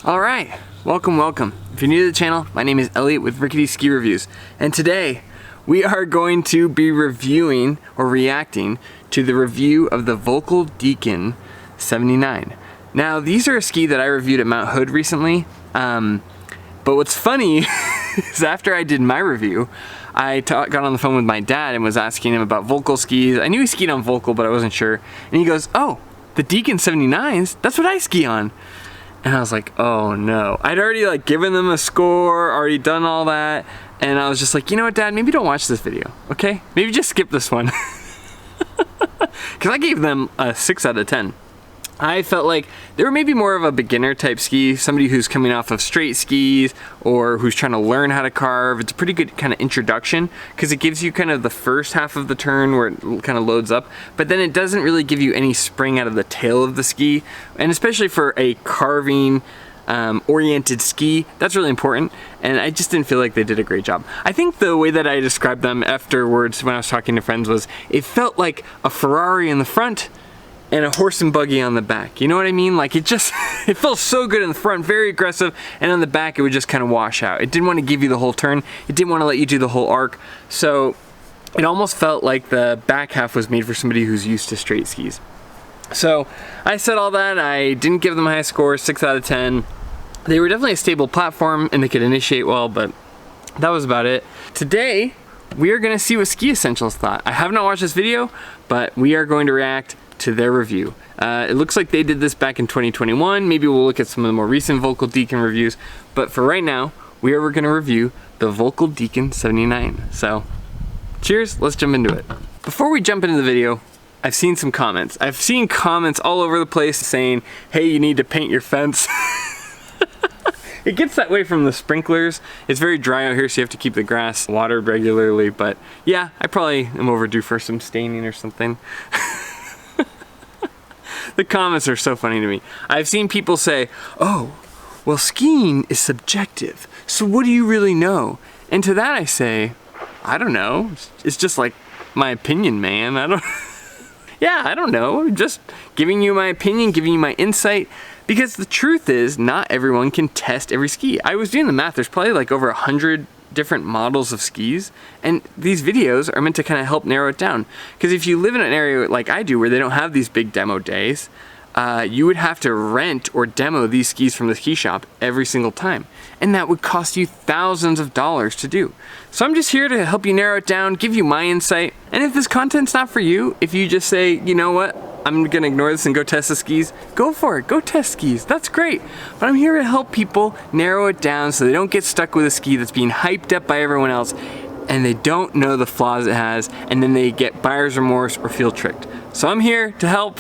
All right, welcome. If you're new to the channel, my name is Elliott with Rickety Ski Reviews, and today we are going to be reviewing or reacting to the review of the Volkl Deacon 79. Now, these are a ski that I reviewed at Mount Hood recently, but what's funny is after I did my review, I got on the phone with my dad and was asking him about Volkl skis. I knew he skied on Volkl, but I wasn't sure, and he goes, "Oh, the Deacon 79s, that's what I ski on." And I was like, oh no. I'd already given them a score, already done all that, and I was just like, you know what, Dad, maybe don't watch this video, okay? Maybe just skip this one. Because I gave them a 6 out of 10. I felt like they were maybe more of a beginner type ski, somebody who's coming off of straight skis or who's trying to learn how to carve. It's a pretty good kind of introduction because it gives you kind of the first half of the turn where it kind of loads up, but then it doesn't really give you any spring out of the tail of the ski. And especially for a carving oriented ski, that's really important, and I just didn't feel like they did a great job. I think the way that I described them afterwards when I was talking to friends was it felt like a Ferrari in the front and a horse and buggy on the back. You know what I mean? Like it felt so good in the front, very aggressive, and on the back it would just kind of wash out. It didn't want to give you the whole turn. It didn't want to let you do the whole arc. So it almost felt like the back half was made for somebody who's used to straight skis. So I said all that. I didn't give them a high score, 6 out of 10. They were definitely a stable platform and they could initiate well, but that was about it. Today, we are gonna see what Ski Essentials thought. I have not watched this video, but we are going to react to their review. It looks like they did this back in 2021. Maybe we'll look at some of the more recent Volkl Deacon reviews, but for right now, we are gonna review the Volkl Deacon 79. So, cheers, let's jump into it. Before we jump into the video, I've seen some comments. I've seen comments all over the place saying, hey, you need to paint your fence. It gets that way from the sprinklers. It's very dry out here, so you have to keep the grass watered regularly, but yeah, I probably am overdue for some staining or something. The comments are so funny to me. I've seen people say, oh, well, skiing is subjective, so what do you really know? And to that I say, I don't know. It's just like my opinion, man. Yeah, I don't know. I'm just giving you my opinion, giving you my insight, because the truth is not everyone can test every ski. I was doing the math. There's probably like over 100 different models of skis, and these videos are meant to kind of help narrow it down. Because if you live in an area like I do where they don't have these big demo days, you would have to rent or demo these skis from the ski shop every single time, and that would cost you thousands of dollars to do. So I'm just here to help you narrow it down, give you my insight, and if this content's not for you, if you just say, you know what, I'm gonna ignore this and go test the skis, go for it, go test skis, that's great. But I'm here to help people narrow it down so they don't get stuck with a ski that's being hyped up by everyone else and they don't know the flaws it has, and then they get buyer's remorse or feel tricked. So I'm here to help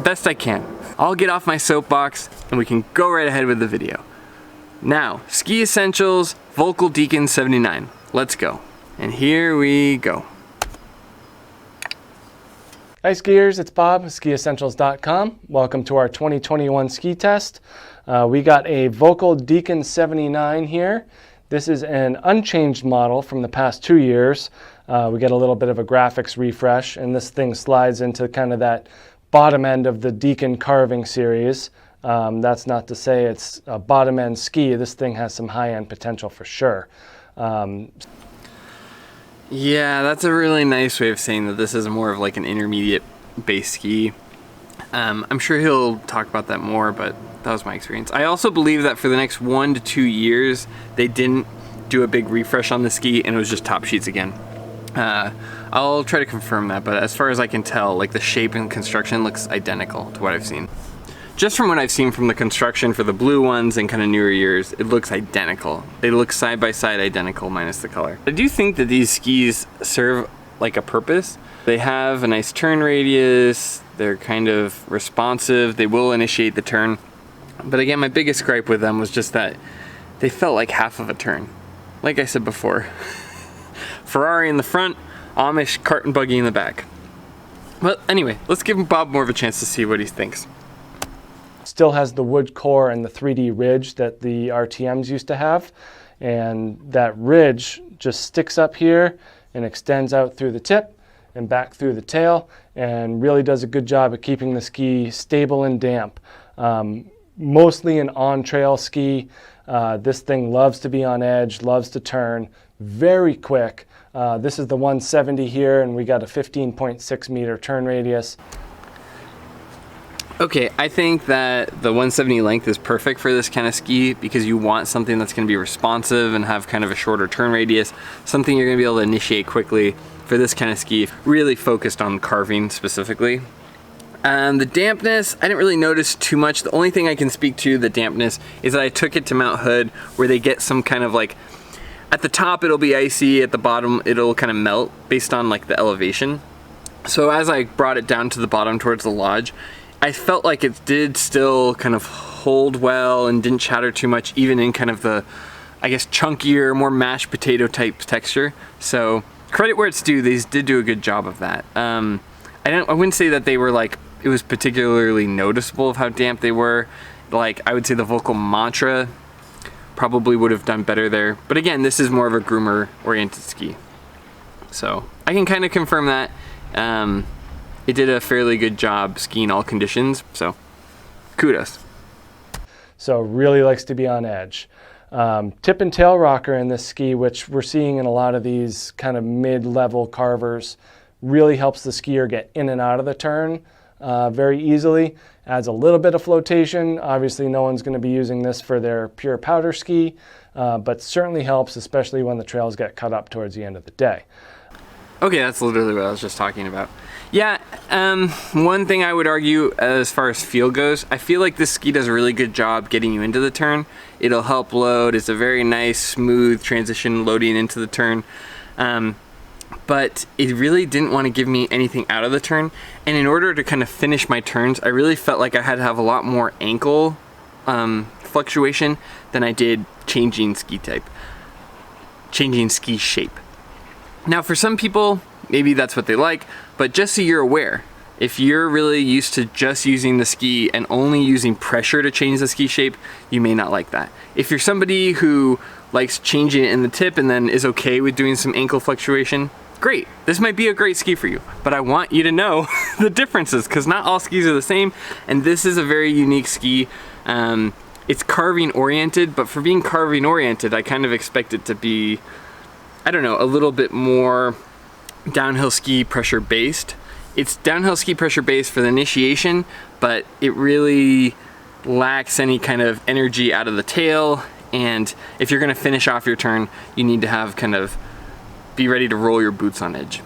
best I can. I'll get off my soapbox and we can go right ahead with the video. Now, Ski Essentials, Volkl Deacon 79. Let's go. And here we go. Hi skiers, it's Bob, skiessentials.com. Welcome to our 2021 ski test. We got a Volkl Deacon 79 here. This is an unchanged model from the past 2 years. We get a little bit of a graphics refresh, and this thing slides into kind of that bottom end of the Deacon carving series. That's not to say it's a bottom end ski. This thing has some high end potential for sure. Yeah, that's a really nice way of saying that this is more of like an intermediate base ski. I'm sure he'll talk about that more, but that was my experience. I also believe that for the next 1 to 2 years, they didn't do a big refresh on the ski and it was just top sheets again. I'll try to confirm that, but as far as I can tell, like the shape and construction looks identical to what I've seen. Just from what I've seen from the construction for the blue ones and kind of newer years, it looks identical. They look side by side identical minus the color. I do think that these skis serve like a purpose. They have a nice turn radius, they're kind of responsive, they will initiate the turn. But again, my biggest gripe with them was just that they felt like half of a turn. Like I said before, Ferrari in the front, Amish cart and buggy in the back. But anyway, let's give Bob more of a chance to see what he thinks. Still has the wood core and the 3D ridge that the RTMs used to have, and that ridge just sticks up here and extends out through the tip and back through the tail, and really does a good job of keeping the ski stable and damp. mostly an on-trail ski. This thing loves to be on edge, loves to turn, very quick. This is the 170 here, and we got a 15.6 meter turn radius. Okay, I think that the 170 length is perfect for this kind of ski because you want something that's going to be responsive and have kind of a shorter turn radius, something you're going to be able to initiate quickly for this kind of ski, really focused on carving specifically. The dampness, I didn't really notice too much. The only thing I can speak to the dampness is that I took it to Mount Hood where they get some kind of like, at the top it'll be icy, at the bottom it'll kind of melt based on like the elevation. So as I brought it down to the bottom towards the lodge, I felt like it did still kind of hold well and didn't chatter too much, even in kind of the, I guess, chunkier, more mashed potato type texture. So credit where it's due, they did do a good job of that. I wouldn't say that they were like, it was particularly noticeable of how damp they were. Like, I would say the Volkl Mantra probably would have done better there. But again, this is more of a groomer oriented ski. So I can kind of confirm that. It did a fairly good job skiing all conditions, so kudos. So really likes to be on edge. Tip and tail rocker in this ski, which we're seeing in a lot of these kind of mid-level carvers, really helps the skier get in and out of the turn very easily. Adds a little bit of flotation. Obviously no one's going to be using this for their pure powder ski, but certainly helps, especially when the trails get cut up towards the end of the day. Okay, that's literally what I was just talking about. Yeah, one thing I would argue as far as feel goes, I feel like this ski does a really good job getting you into the turn. It'll help load. It's a very nice, smooth transition loading into the turn. But it really didn't want to give me anything out of the turn. And in order to kind of finish my turns, I really felt like I had to have a lot more ankle fluctuation than I did changing ski type, changing ski shape. Now for some people, maybe that's what they like, but just so you're aware, if you're really used to just using the ski and only using pressure to change the ski shape, you may not like that. If you're somebody who likes changing it in the tip and then is okay with doing some ankle fluctuation, great. This might be a great ski for you, but I want you to know the differences because not all skis are the same, and this is a very unique ski. It's carving oriented, but for being carving oriented, I kind of expect it to be, I don't know, a little bit more downhill ski pressure based. It's downhill ski pressure based for the initiation, but it really lacks any kind of energy out of the tail. And if you're gonna finish off your turn, you need to have kind of be ready to roll your boots on edge.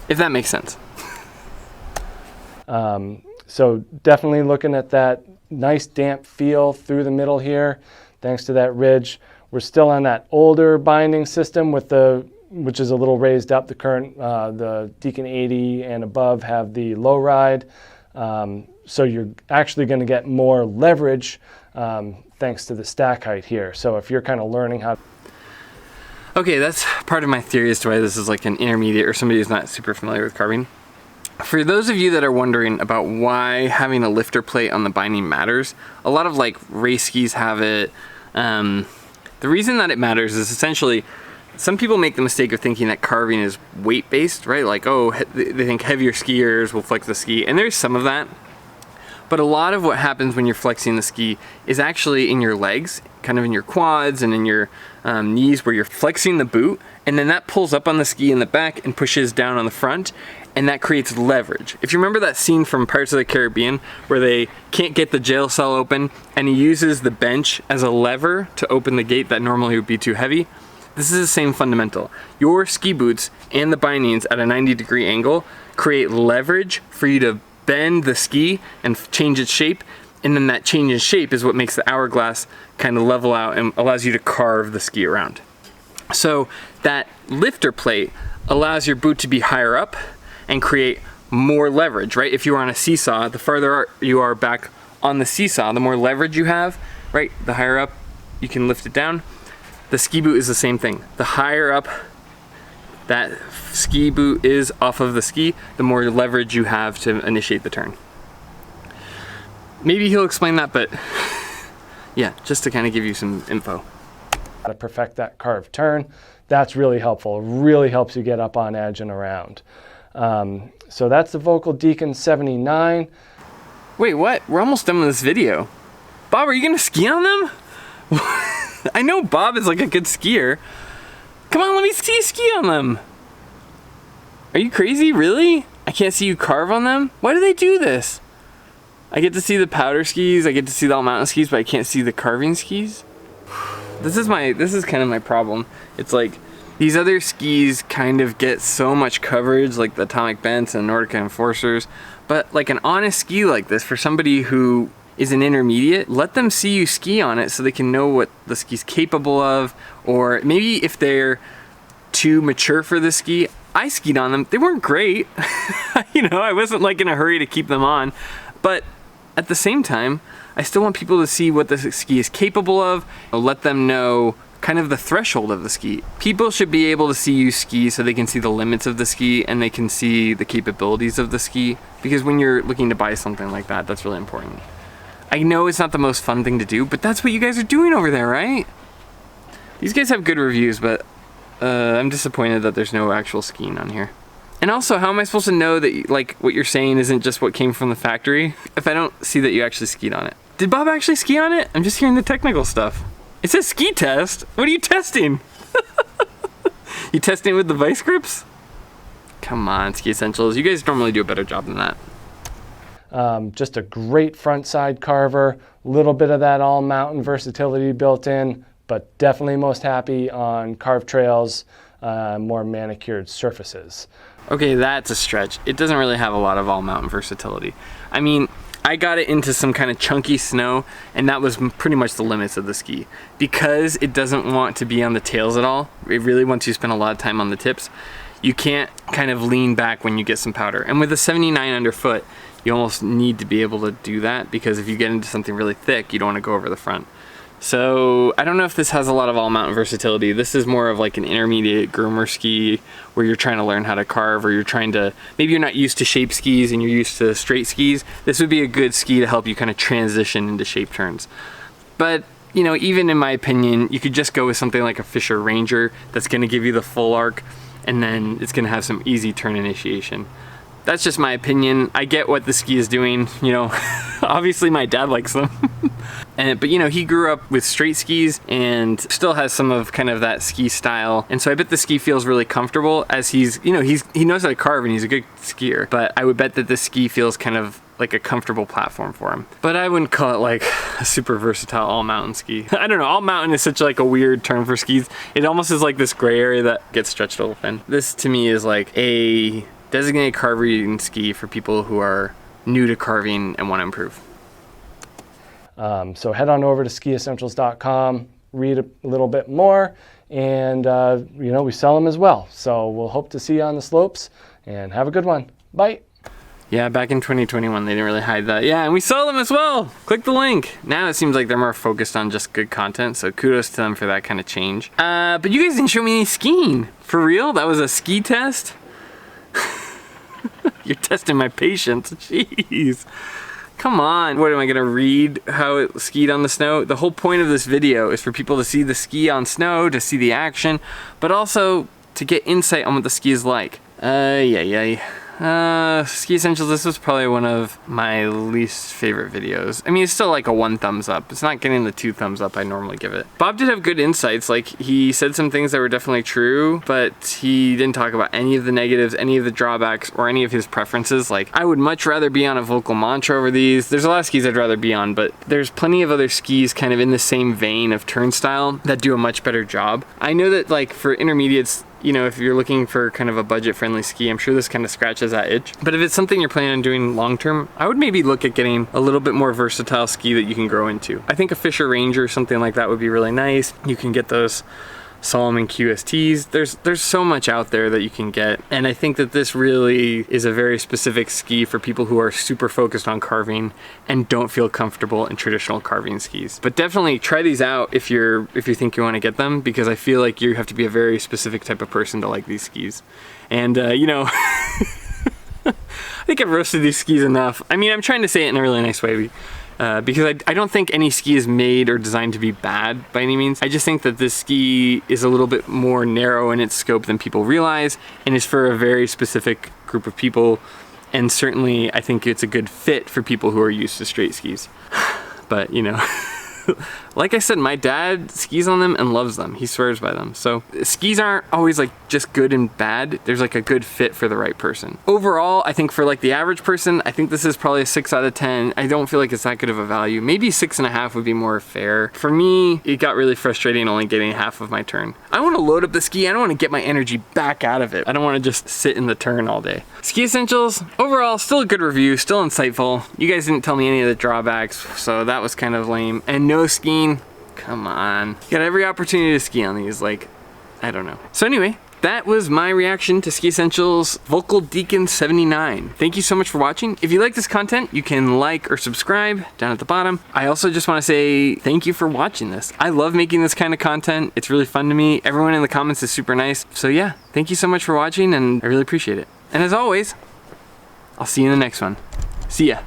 If that makes sense. So definitely looking at that nice damp feel through the middle here, thanks to that ridge. We're still on that older binding system with which is a little raised up. The current, the Deacon 80 and above have the low ride. So you're actually going to get more leverage thanks to the stack height here. So if you're kind of learning how. Okay, that's part of my theory as to why this is like an intermediate or somebody who's not super familiar with carving. For those of you that are wondering about why having a lifter plate on the binding matters, a lot of like race skis have it. The reason that it matters is essentially, some people make the mistake of thinking that carving is weight-based, right? Like, oh, they think heavier skiers will flex the ski, and there's some of that. But a lot of what happens when you're flexing the ski is actually in your legs, kind of in your quads and in your knees where you're flexing the boot, and then that pulls up on the ski in the back and pushes down on the front, and that creates leverage. If you remember that scene from Pirates of the Caribbean where they can't get the jail cell open and he uses the bench as a lever to open the gate that normally would be too heavy, this is the same fundamental. Your ski boots and the bindings at a 90-degree angle create leverage for you to bend the ski and change its shape, and then that change in shape is what makes the hourglass kind of level out and allows you to carve the ski around. So that lifter plate allows your boot to be higher up and create more leverage, right? If you are on a seesaw, the farther you are back on the seesaw, the more leverage you have, right? The higher up you can lift it down. The ski boot is the same thing. The higher up that ski boot is off of the ski, the more leverage you have to initiate the turn. Maybe he'll explain that, but yeah, just to kind of give you some info. To perfect that carved turn, that's really helpful. It really helps you get up on edge and around. So that's the Volkl Deacon 79. Wait, what? We're almost done with this video. Bob, are you gonna ski on them? I know Bob is like a good skier. Come on, let me see you ski on them. Are you crazy? Really? I can't see you carve on them? Why do they do this? I get to see the powder skis, I get to see the all mountain skis, but I can't see the carving skis? This is kind of my problem. It's like, these other skis kind of get so much coverage, like the Atomic Bents and Nordica Enforcers, but like an honest ski like this, for somebody who is an intermediate, let them see you ski on it so they can know what the ski's capable of, or maybe if they're too mature for the ski. I skied on them, they weren't great. You know, I wasn't like in a hurry to keep them on, but at the same time, I still want people to see what the ski is capable of. I'll let them know kind of the threshold of the ski. People should be able to see you ski so they can see the limits of the ski and they can see the capabilities of the ski, because when you're looking to buy something like that, that's really important. I know it's not the most fun thing to do, but that's what you guys are doing over there, right? These guys have good reviews, but I'm disappointed that there's no actual skiing on here. And also, how am I supposed to know that like what you're saying isn't just what came from the factory if I don't see that you actually skied on it? Did Bob actually ski on it? I'm just hearing the technical stuff. It says ski test. What are you testing? You testing with the vice grips? Come on, Ski Essentials. You guys normally do a better job than that. Just a great front side carver, a little bit of that all mountain versatility built in, but definitely most happy on carved trails, more manicured surfaces. Okay, that's a stretch. It doesn't really have a lot of all mountain versatility. I mean, I got it into some kind of chunky snow, and that was pretty much the limits of the ski. Because it doesn't want to be on the tails at all, it really wants you to spend a lot of time on the tips, you can't kind of lean back when you get some powder. And with a 79 underfoot, you almost need to be able to do that, because if you get into something really thick, you don't want to go over the front. So I don't know if this has a lot of all mountain versatility. This is more of like an intermediate groomer ski where you're trying to learn how to carve, or you're trying to, maybe you're not used to shape skis and you're used to straight skis. This would be a good ski to help you kind of transition into shape turns. But you know, even in my opinion, you could just go with something like a Fisher Ranger that's going to give you the full arc, and then it's going to have some easy turn initiation. That's just my opinion. I get what the ski is doing, you know. Obviously my dad likes them. But you know, he grew up with straight skis and still has some of kind of that ski style. And so I bet the ski feels really comfortable as he's, you know, he knows how to carve and he's a good skier. But I would bet that the ski feels kind of like a comfortable platform for him. But I wouldn't call it like a super versatile all mountain ski. I don't know, all mountain is such like a weird term for skis. It almost is like this gray area that gets stretched a little thin. This to me is like a designated carving ski for people who are new to carving and want to improve. So head on over to skiessentials.com, read a little bit more, and you know, we sell them as well. So we'll hope to see you on the slopes, and have a good one. Bye. Yeah, back in 2021, they didn't really hide that. Yeah, and we sell them as well. Click the link. Now it seems like they're more focused on just good content, so kudos to them for that kind of change. But you guys didn't show me any skiing. For real? That was a ski test? You're testing my patience. Jeez. Come on. What, am I gonna read how it skied on the snow? The whole point of this video is for people to see the ski on snow, to see the action, but also to get insight on what the ski is like. Ski Essentials, this was probably one of my least favorite videos. I mean, it's still like a 1 thumbs up. It's not getting the 2 thumbs up I normally give it. Bob did have good insights. Like, he said some things that were definitely true, but he didn't talk about any of the negatives, any of the drawbacks, or any of his preferences. Like, I would much rather be on a Volkl Mantra over these. There's a lot of skis I'd rather be on, but there's plenty of other skis kind of in the same vein of turnstile that do a much better job. I know that, like, for intermediates, you know, if you're looking for kind of a budget-friendly ski, I'm sure this kind of scratches that itch. But if it's something you're planning on doing long-term, I would maybe look at getting a little bit more versatile ski that you can grow into. I think a Fisher Ranger or something like that would be really nice. You can get those Solomon QSTs. There's so much out there that you can get, and I think that this really is a very specific ski for people who are super focused on carving and don't feel comfortable in traditional carving skis. But definitely try these out if you think you want to get them, because I feel like you have to be a very specific type of person to like these skis. And you know, I think I've roasted these skis enough. I mean, I'm trying to say it in a really nice way. Because I don't think any ski is made or designed to be bad by any means. I just think that this ski is a little bit more narrow in its scope than people realize, and is for a very specific group of people And certainly I think it's a good fit for people who are used to straight skis. But you know, like I said, my dad skis on them and loves them. He swears by them. So skis aren't always like just good and bad. There's like a good fit for the right person. Overall, I think for like the average person, I think this is probably a 6 out of 10. I don't feel like it's that good of a value. Maybe 6.5 would be more fair. For me, it got really frustrating only getting half of my turn. I want to load up the ski. I don't want to get my energy back out of it. I don't want to just sit in the turn all day. Ski Essentials, overall, still a good review, still insightful. You guys didn't tell me any of the drawbacks, so that was kind of lame. And no skiing. Come on. You got every opportunity to ski on these, like, I don't know. So anyway, that was my reaction to Ski Essentials Volkl Deacon 79. Thank you so much for watching. If you like this content, you can like or subscribe down at the bottom. I also just want to say thank you for watching this. I love making this kind of content. It's really fun to me. Everyone in the comments is super nice. So yeah, thank you so much for watching, and I really appreciate it. And as always, I'll see you in the next one. See ya.